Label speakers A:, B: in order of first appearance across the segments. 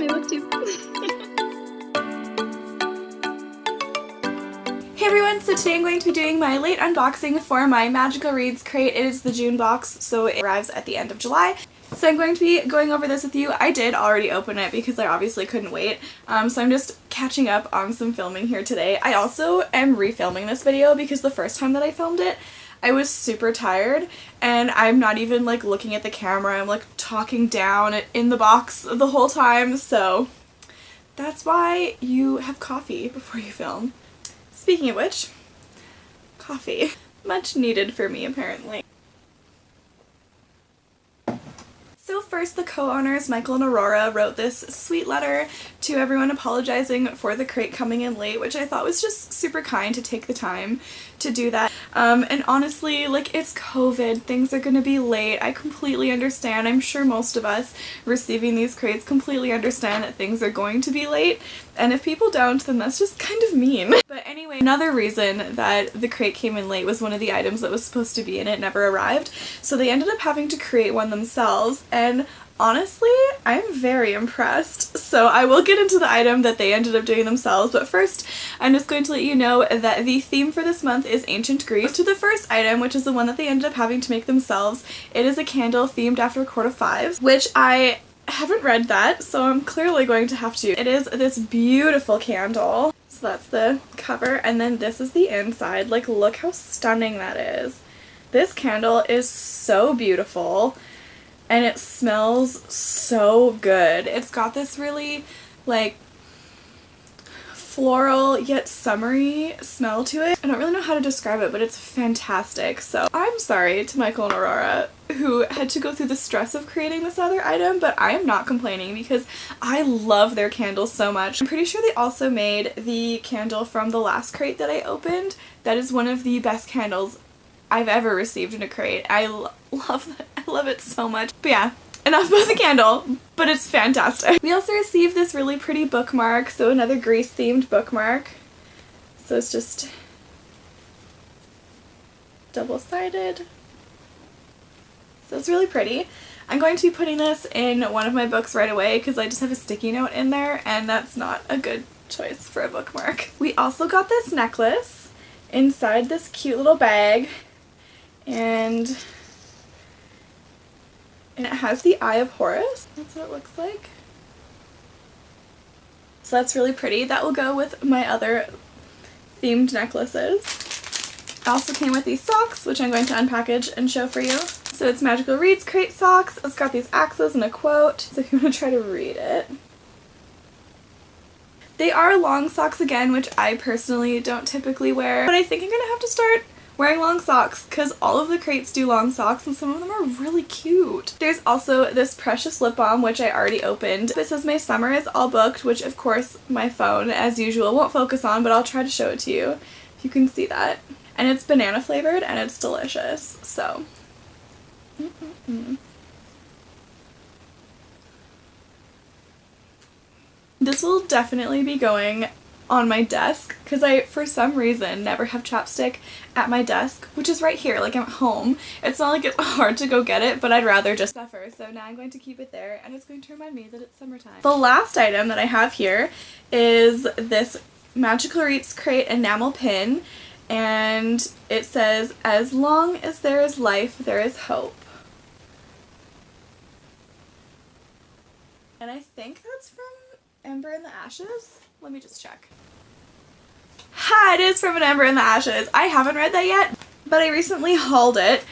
A: my booktube.
B: Hey everyone, so today I'm going to be doing my late unboxing for my Magical Reads crate. It is the June box, so it arrives at the end of July. So I'm going to be going over this with you. I did already open it because I obviously couldn't wait. So I'm just catching up on some filming here today. I also am refilming this video because the first time that I filmed it, I was super tired and I'm not even like looking at the camera. I'm like talking down in the box the whole time. So that's why you have coffee before you film. Speaking of which, coffee. Much needed for me apparently. So first, the co-owners, Michael and Aurora, wrote this sweet letter to everyone apologizing for the crate coming in late, which I thought was just super kind to take the time to do that. And honestly, like, it's COVID, things are gonna be late. I completely understand. I'm sure most of us receiving these crates completely understand that things are going to be late, and if people don't, then that's just kind of mean. But anyway, another reason that the crate came in late was one of the items that was supposed to be in it never arrived, so they ended up having to create one themselves, and honestly, I'm very impressed. So I will get into the item that they ended up doing themselves, but first I'm just going to let you know that the theme for this month is ancient Greece. To the first item, which is the one that they ended up having to make themselves, it is a candle themed after Court of Fives, which I haven't read that, so I'm clearly going to have to. It is this beautiful candle. So that's the cover, and then this is the inside. Like, look how stunning that is. This candle is so beautiful. And it smells so good. It's got this really, like, floral yet summery smell to it. I don't really know how to describe it, but it's fantastic. So I'm sorry to Michael and Aurora who had to go through the stress of creating this other item, but I am not complaining because I love their candles so much. I'm pretty sure they also made the candle from the last crate that I opened. That is one of the best candles I've ever received in a crate. I love that. I love it so much. But yeah, enough about the candle, but it's fantastic. We also received this really pretty bookmark, so another Greece themed bookmark. So it's just double-sided. So it's really pretty. I'm going to be putting this in one of my books right away because I just have a sticky note in there and that's not a good choice for a bookmark. We also got this necklace inside this cute little bag. And it has the Eye of Horus. That's what it looks like. So that's really pretty. That will go with my other themed necklaces. It also came with these socks, which I'm going to unpackage and show for you. So it's Magical Reads crate socks. It's got these axes and a quote, so if you want to try to read it. They are long socks again, which I personally don't typically wear, but I think I'm gonna have to start wearing long socks because all of the crates do long socks and some of them are really cute. There's also this precious lip balm, which I already opened. It says my summer is all booked, which of course my phone, as usual, won't focus on, but I'll try to show it to you if you can see that. And it's banana flavored and it's delicious, so. This will definitely be going on my desk because I, for some reason, never have chapstick at my desk, which is right here, like I'm at home. It's not like it's hard to go get it, but I'd rather just suffer. So now I'm going to keep it there and it's going to remind me that it's summertime. The last item that I have here is this Magical Reads crate enamel pin, and it says, "As long as there is life, there is hope." And I think that's from Ember in the Ashes? Let me just check. Ha! It is from An Ember in the Ashes. I haven't read that yet, but I recently hauled it.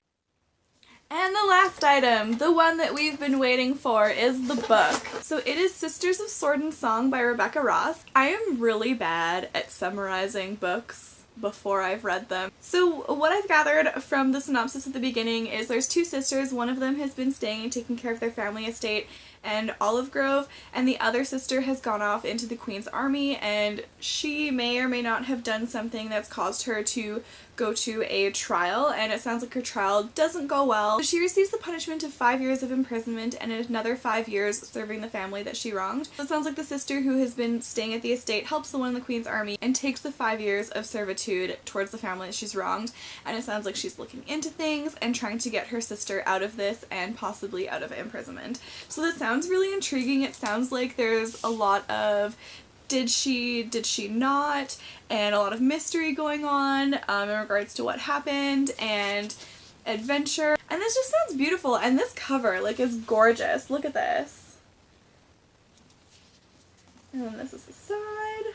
B: And the last item, the one that we've been waiting for, is the book. So it is Sisters of Sword and Song by Rebecca Ross. I am really bad at summarizing books before I've read them. So what I've gathered from the synopsis at the beginning is there's two sisters. One of them has been staying and taking care of their family estate and Olive Grove, and the other sister has gone off into the Queen's Army, and she may or may not have done something that's caused her to go to a trial, and it sounds like her trial doesn't go well. So she receives the punishment of 5 years of imprisonment and another 5 years serving the family that she wronged. So it sounds like the sister who has been staying at the estate helps the one in the Queen's Army and takes the 5 years of servitude towards the family that she's wronged, and it sounds like she's looking into things and trying to get her sister out of this and possibly out of imprisonment. So this sounds sounds really intriguing. It sounds like there's a lot of did she not, and a lot of mystery going on in regards to what happened and adventure. And this just sounds beautiful, and this cover like is gorgeous. Look at this. And then this is the side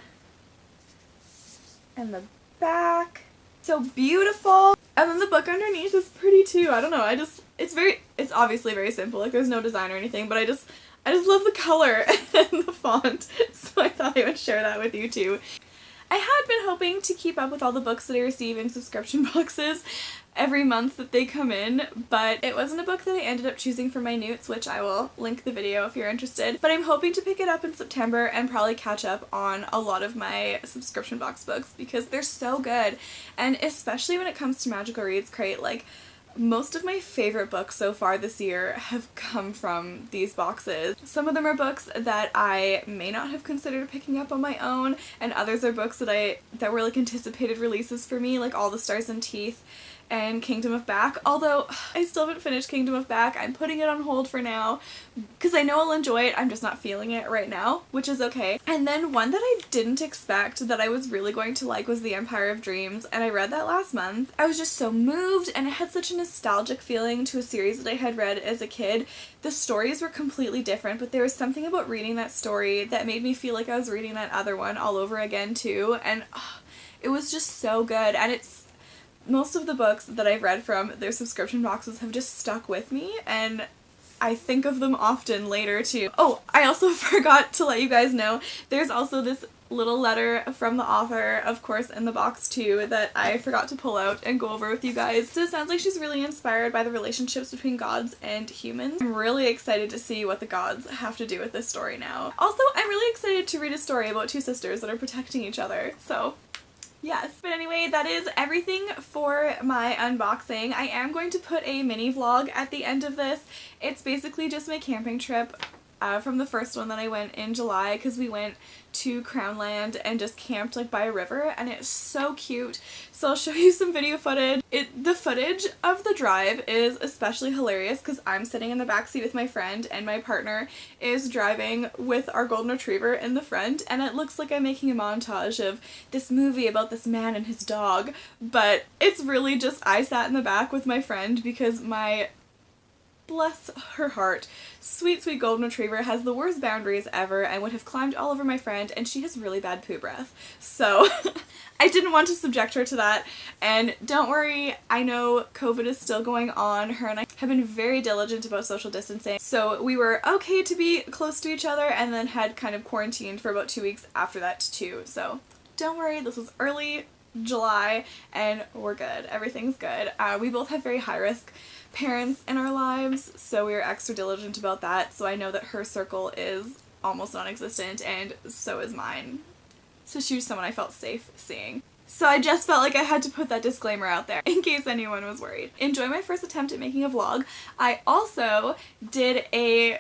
B: and the back. So beautiful. And then the book underneath is pretty too. I don't know, it's obviously very simple, like there's no design or anything, but I just love the color and the font, so I thought I would share that with you too. I had been hoping to keep up with all the books that I receive in subscription boxes every month that they come in, but it wasn't a book that I ended up choosing for my newts, which I will link the video if you're interested. But I'm hoping to pick it up in September and probably catch up on a lot of my subscription box books because they're so good. And especially when it comes to Magical Reads Crate, like most of my favorite books so far this year have come from these boxes. Some of them are books that I may not have considered picking up on my own, and others are books that were like anticipated releases for me, like All the Stars and Teeth and Kingdom of Back, although I still haven't finished Kingdom of Back. I'm putting it on hold for now because I know I'll enjoy it, I'm just not feeling it right now, which is okay. And then one that I didn't expect that I was really going to like was The Empire of Dreams, and I read that last month. I was just so moved, and it had such a nostalgic feeling to a series that I had read as a kid. The stories were completely different, but there was something about reading that story that made me feel like I was reading that other one all over again too, and it was just so good. And most of the books that I've read from their subscription boxes have just stuck with me, and I think of them often later too. Oh, I also forgot to let you guys know, there's also this little letter from the author, of course, in the box too, that I forgot to pull out and go over with you guys. So it sounds like she's really inspired by the relationships between gods and humans. I'm really excited to see what the gods have to do with this story now. Also, I'm really excited to read a story about two sisters that are protecting each other, so yes. But anyway, that is everything for my unboxing. I am going to put a mini vlog at the end of this. It's basically just my camping trip from the first one that I went in July, because we went to Crownland and just camped like by a river, and it's so cute. So I'll show you some video footage. The footage of the drive is especially hilarious because I'm sitting in the backseat with my friend and my partner is driving with our golden retriever in the front, and it looks like I'm making a montage of this movie about this man and his dog, but it's really just I sat in the back with my friend because my, bless her heart, sweet golden retriever has the worst boundaries ever and would have climbed all over my friend, and she has really bad poo breath. So I didn't want to subject her to that, and don't worry, I know COVID is still going on. Her and I have been very diligent about social distancing, so we were okay to be close to each other, and then had kind of quarantined for about 2 weeks after that too. So don't worry, this was early July and we're good. Everything's good. We both have very high risk parents in our lives, so we were extra diligent about that, so I know that her circle is almost non-existent, and so is mine. So she was someone I felt safe seeing. So I just felt like I had to put that disclaimer out there in case anyone was worried. Enjoy my first attempt at making a vlog. I also did a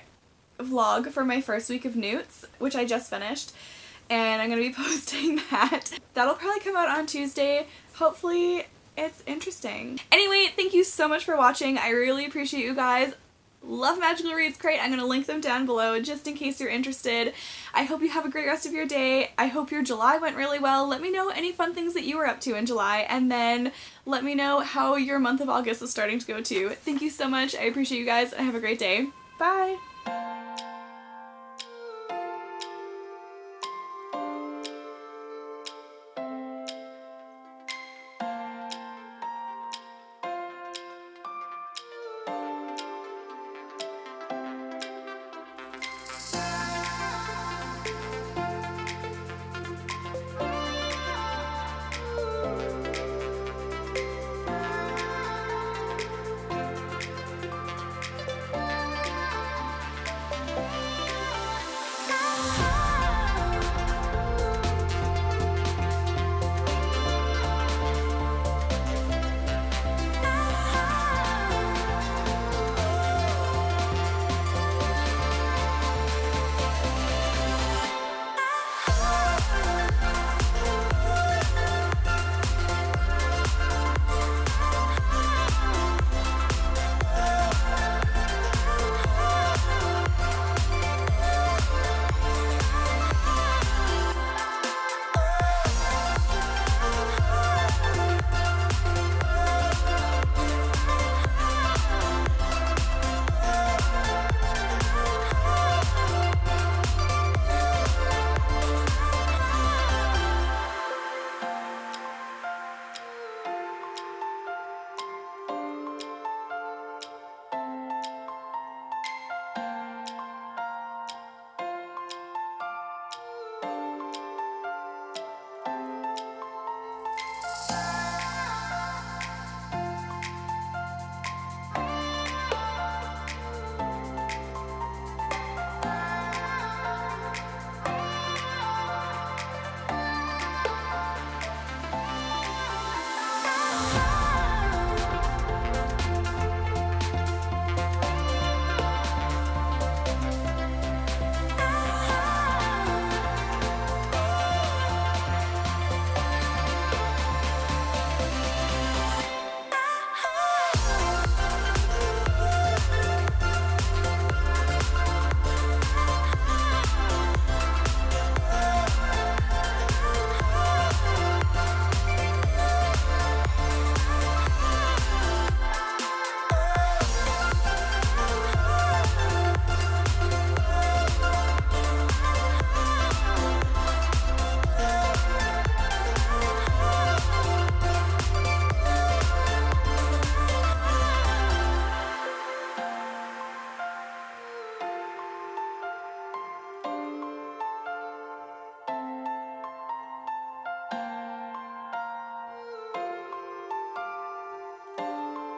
B: vlog for my first week of newts, which I just finished, and I'm going to be posting that. That'll probably come out on Tuesday. Hopefully it's interesting. Anyway, thank you so much for watching. I really appreciate you guys. Love Magical Reads Crate. I'm going to link them down below just in case you're interested. I hope you have a great rest of your day. I hope your July went really well. Let me know any fun things that you were up to in July, and then let me know how your month of August is starting to go too. Thank you so much. I appreciate you guys, and have a great day. Bye!